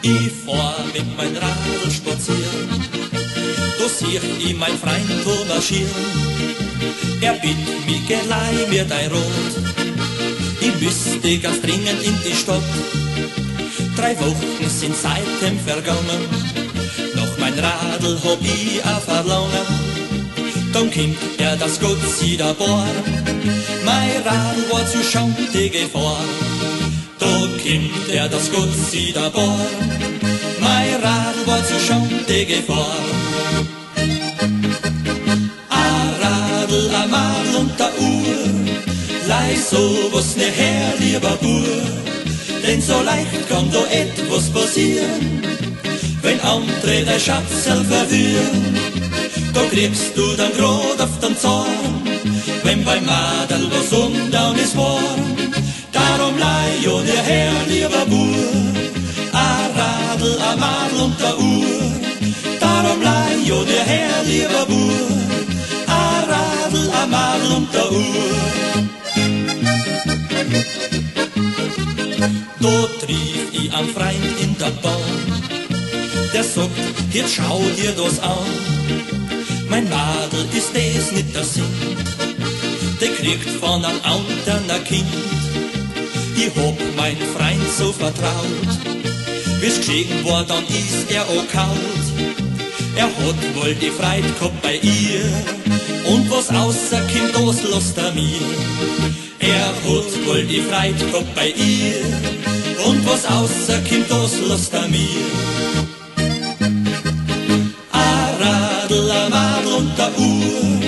Ich fahr mit mein Radl spazieren, da sieh ich mein Freund marschieren. Er bittet mich, leih mir dein Rot, ich müsste ganz dringend in die Stadt. 3 Wochen sind seitdem vergangen, noch mein Radl hab ich auch verlangen. Dann kommt er, das Gott sie da bar, mein Radl war zu schande Gefahr. Da kommt er, das Gott sie da bar, mein Radl war zu schande Gefahr. A Madel und a Uhr, leih sowas ne her, lieber Bur, denn so leicht kann da etwas passieren, wenn andere dein Schatzel verwirren. Da kriegst du dann grad auf den Zorn, wenn beim Madel was undown ist warm. Darum leih jo dir her, lieber Bur, a Radl, a Madel und a Uhr. Darum leih jo dir her, lieber Bur, a Madel und a Uhr. Da trief ich am Freund in der Bahn, der sagt, jetzt schau dir das an. Mein Madel ist das nicht der Sinn, der kriegt von einem anderen ein Kind. Ich hab mein Freund so vertraut, wie's geschehen war, dann ist er auch kalt. Er hat wohl die Freude gehabt bei ihr, und was rauskommt, das lässt er mir. Er hat wohl die Freude gehabt bei ihr, und was rauskommt, das lässt er mir. A Radl, a Madel und a Uhr,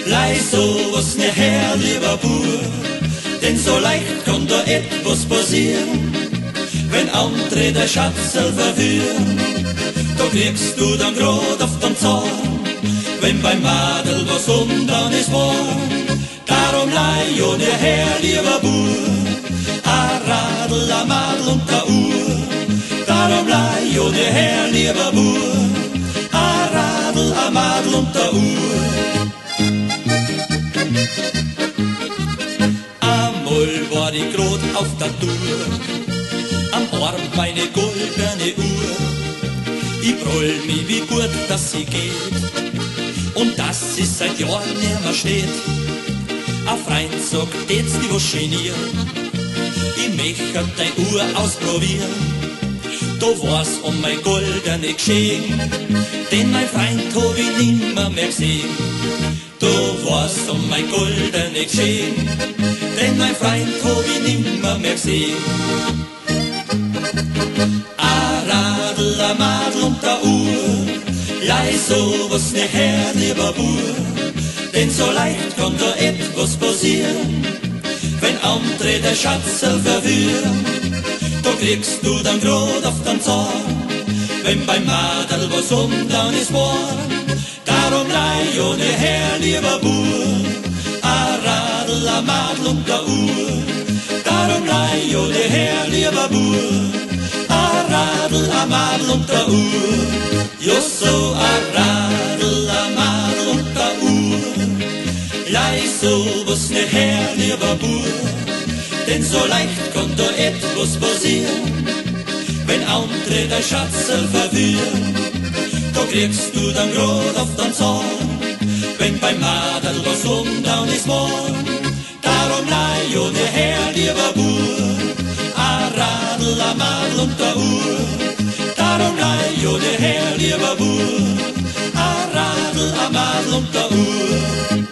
leih sowas ne her, lieber Bur, denn so leicht kann da etwas passieren, wenn andere der Schatzel verwirren. Da kriegst du dann grad auf den Zorn, wenn beim Madel was undan ist warm. Darum leih jo dir her, lieber Bur, a Radl, a Madel und a Uhr. Darum leih jo dir her, lieber Bur, a Radl, a Madel und a Uhr. Einmal war ich grad auf der Tour, am Arm meine goldene Uhr. Ich brüll mich, wie gut, dass sie geht, und dass sie seit Jahren nicht mehr steht. Ein Freund sagt, jetzt die was genieren, ich möchte dein Uhr ausprobieren. Da war's um mein goldene Geschenk, denn mein Freund hab ich nimmer mehr gesehen. Da war's um mein goldene Geschenk, denn mein Freund hab ich nimmer mehr gesehen. A Madel und a Uhr, leih sowas ne her, lieber Bur, denn so leicht kann da etwas passieren, wenn andere der Schatzel verwirren. Da kriegst du dann grad auf den Zorn, wenn beim Madel was undan ist warm. Darum leih jo ne her, lieber Bur, a Radl, a Madel und a Uhr. Darum leih jo ne her, lieber Bur, a Radl, a Madel und a Uhr. Jo so a Radl, a Madel und a Uhr, leih sowas ne her, lieber Bur, denn so leicht kann da etwas passieren, wenn andere dein Schatzel verwirren. Da kriegst du dann grad auf den Zorn, wenn beim Madel was undan ist warm. Darum leih jo ne her, lieber Bur, a Radl, a Madel und a Uhr. Darum leih jo ne her, lieber Bur, a Radl, a Madel und a Uhr.